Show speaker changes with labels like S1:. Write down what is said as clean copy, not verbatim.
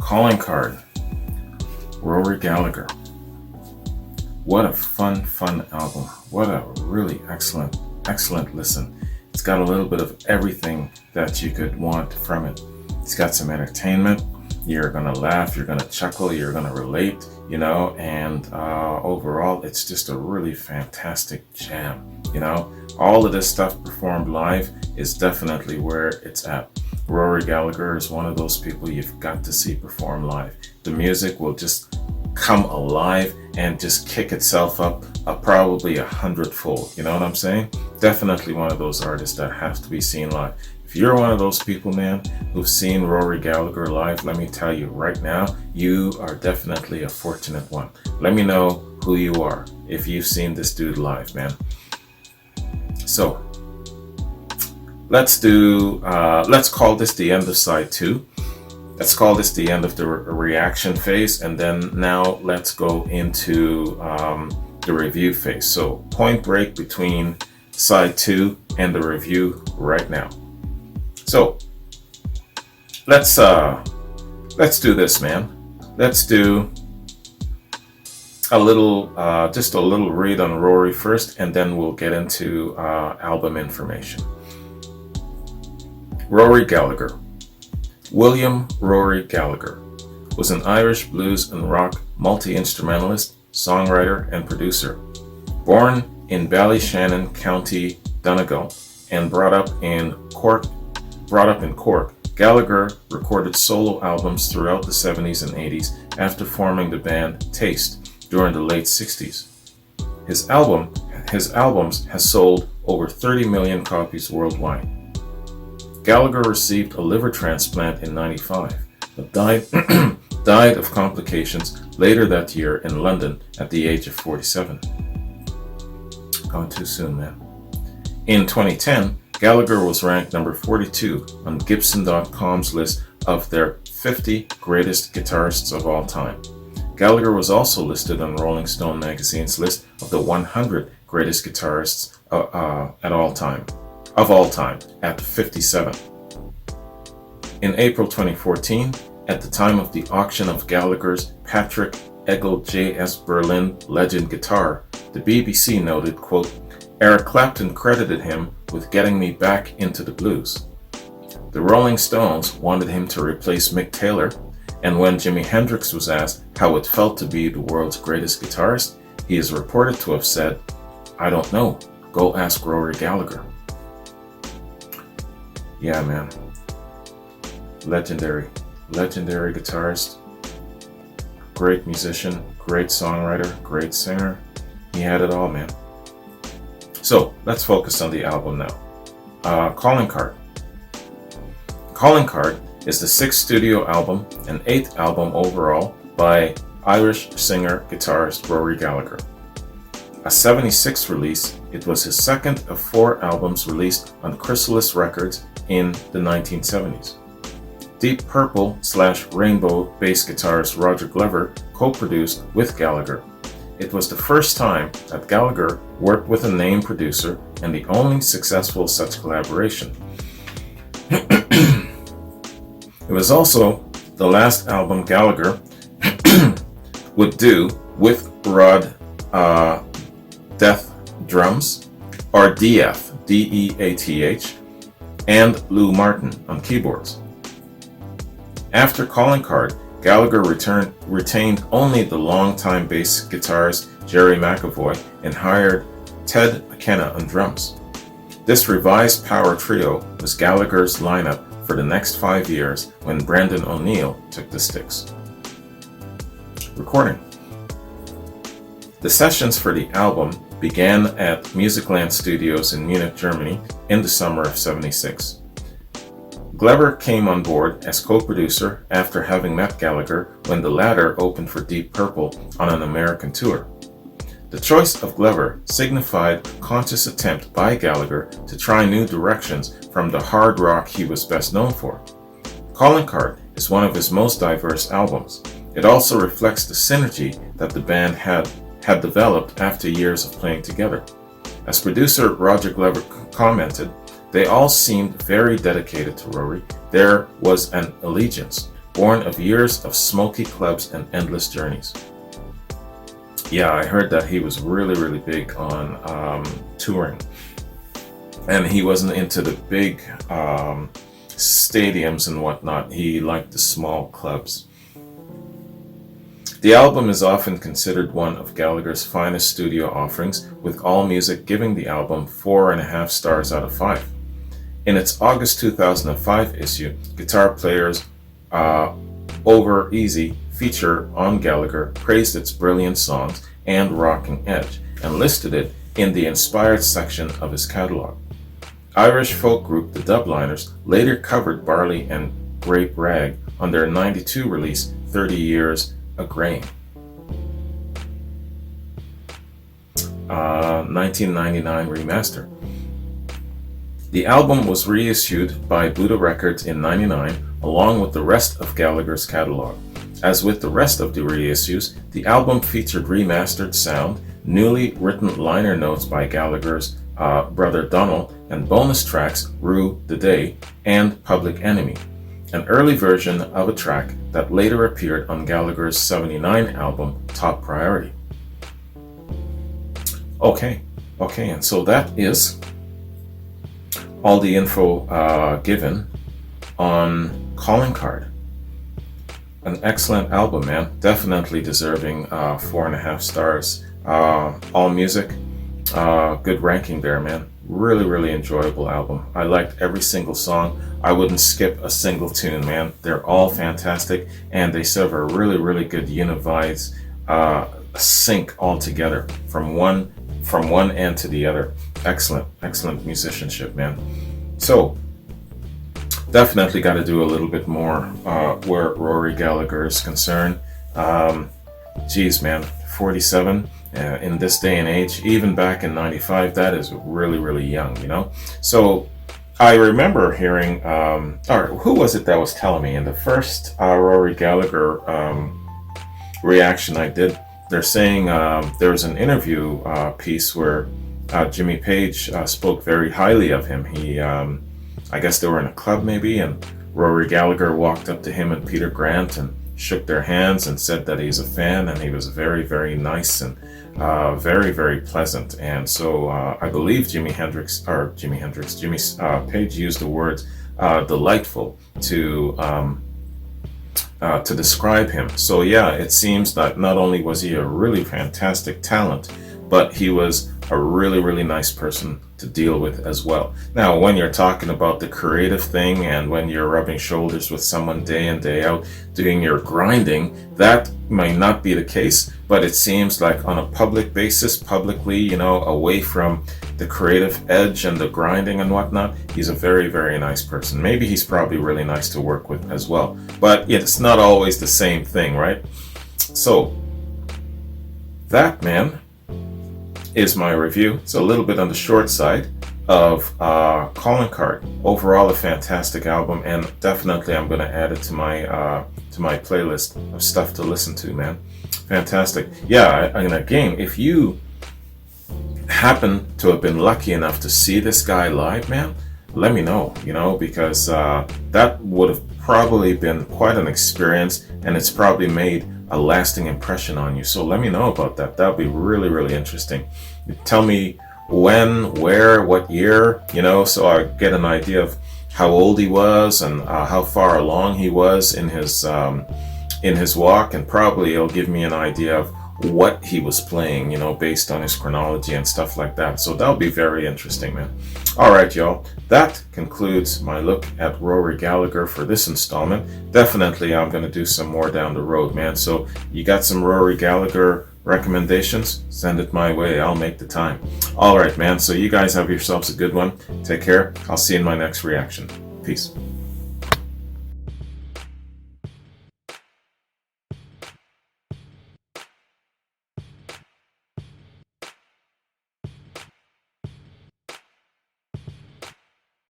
S1: Calling card, Rory Gallagher. What a fun album. What a really excellent listen. It's got a little bit of everything that you could want from it. It's got some entertainment. You're gonna laugh, you're gonna chuckle, you're gonna relate, and overall it's just a really fantastic jam. All of this stuff performed live is definitely where it's at. Rory Gallagher is one of those people you've got to see perform live. The music will just come alive and just kick itself up probably 100-fold. You know what I'm saying? Definitely one of those artists that have to be seen live. If you're one of those people, man, who've seen Rory Gallagher live, let me tell you right now, you are definitely a fortunate one. Let me know who you are if you've seen this dude live, man. So let's call this the end of side 2. Let's call this the end of the reaction phase, and then now let's go into the review phase. So point break between side 2 and the review right now. So let's do this, man. Let's do just a little read on Rory first, and then we'll get into album information. Rory Gallagher. William Rory Gallagher was an Irish blues and rock multi-instrumentalist, songwriter, and producer. Born in Ballyshannon, County Donegal, and brought up in Cork, Gallagher recorded solo albums throughout the 70s and 80s after forming the band Taste during the late 60s. His albums has sold over 30 million copies worldwide. Gallagher received a liver transplant in '95, but died of complications later that year in London at the age of 47. Gone too soon, man. In 2010, Gallagher was ranked number 42 on Gibson.com's list of their 50 greatest guitarists of all time. Gallagher was also listed on Rolling Stone magazine's list of the 100 greatest guitarists of all time at 57. In April 2014, at the time of the auction of Gallagher's Patrick Eggle J.S. Berlin Legend guitar, the BBC noted, quote, Eric Clapton credited him with getting me back into the blues. The Rolling Stones wanted him to replace Mick Taylor, and when Jimi Hendrix was asked how it felt to be the world's greatest guitarist, he is reported to have said, I don't know, go ask Rory Gallagher. Yeah, man. Legendary guitarist, great musician, great songwriter, great singer. He had it all, man. So let's focus on the album now. Calling Card. Calling Card is the 6th studio album and 8th album overall by Irish singer-guitarist Rory Gallagher. A '76 release, it was his second of 4 albums released on Chrysalis Records in the 1970s. Deep Purple / Rainbow bass guitarist Roger Gallagher co-produced with Gallagher. It was the first time that Gallagher worked with a named producer and the only successful such collaboration. It was also the last album Gallagher would do with Rod Death drums, or DF, D-E-A-T-H, and Lou Martin on keyboards. After Calling Card, Gallagher retained only the longtime bass guitarist Jerry McAvoy and hired Ted McKenna on drums. This revised power trio was Gallagher's lineup for the next 5 years when Brendan O'Neill took the sticks. Recording. The sessions for the album began at Musicland Studios in Munich, Germany in the summer of '76. Gallagher came on board as co-producer after having met Gallagher when the latter opened for Deep Purple on an American tour. The choice of Gallagher signified a conscious attempt by Gallagher to try new directions from the hard rock he was best known for. Calling Card is one of his most diverse albums. It also reflects the synergy that the band had developed after years of playing together. As producer Roger Gallagher commented, they all seemed very dedicated to Rory. There was an allegiance. born of years of smoky clubs and endless journeys. Yeah, I heard that he was really big on touring, and he wasn't into the big stadiums and whatnot. He liked the small clubs. The album is often considered one of Gallagher's finest studio offerings, with AllMusic giving the album 4.5 stars out of 5. In its August 2005 issue, guitar players Over Easy feature on Gallagher praised its brilliant songs and rocking edge, and listed it in the inspired section of his catalog. Irish folk group The Dubliners later covered Barley and Grape Rag on their '92 release 30 Years a Grain. 1999 remaster. The album was reissued by Buddha Records in '99 along with the rest of Gallagher's catalog. As with the rest of the reissues, the album featured remastered sound, newly written liner notes by Gallagher's brother Donald, and bonus tracks Rue the Day and Public Enemy, an early version of a track that later appeared on Gallagher's '79 album Top Priority. Okay, and so that is all the info given on Calling Card. An excellent album, man. Definitely deserving 4.5 stars. AllMusic, good ranking there, man. Really enjoyable album. I liked every single song. I wouldn't skip a single tune, man. They're all fantastic, and they serve a really good unified sync all together from one end to the other. Excellent musicianship, man. So definitely got to do a little bit more where Rory Gallagher is concerned. Geez, man, 47 in this day and age, even back in '95, that is really young, you know. So I remember hearing, or who was it that was telling me in the first Rory Gallagher reaction I did? They're saying there was an interview piece where Jimmy Page spoke very highly of him. He, I guess they were in a club maybe, and Rory Gallagher walked up to him and Peter Grant and shook their hands and said that he's a fan, and he was very nice and very pleasant. And so I believe Jimmy Page used the words delightful to describe him. So yeah, it seems that not only was he a really fantastic talent, but he was a really nice person to deal with as well. Now, when you're talking about the creative thing and when you're rubbing shoulders with someone day in, day out, doing your grinding, that might not be the case, but it seems like on a public basis, publicly, you know, away from the creative edge and the grinding and whatnot, he's a very nice person. Maybe he's probably really nice to work with as well, but it's not always the same thing, right? So that, man, is my review. It's a little bit on the short side of Calling Card. Overall, a fantastic album, and definitely I'm going to add it to my playlist of stuff to listen to, man. Fantastic. Yeah, and again, if you happen to have been lucky enough to see this guy live, man, let me know, you know, because that would have probably been quite an experience, and it's probably made a lasting impression on you. So let me know about that. That would be really interesting. Tell me when, where, what year, you know, so I get an idea of how old he was and how far along he was in his walk, and probably it'll give me an idea of what he was playing, you know, based on his chronology and stuff like that. So that'll be very interesting, man. All right, y'all. That concludes my look at Rory Gallagher for this installment. Definitely, I'm going to do some more down the road, man. So you got some Rory Gallagher recommendations? Send it my way. I'll make the time. All right, man. So you guys have yourselves a good one. Take care. I'll see you in my next reaction. Peace.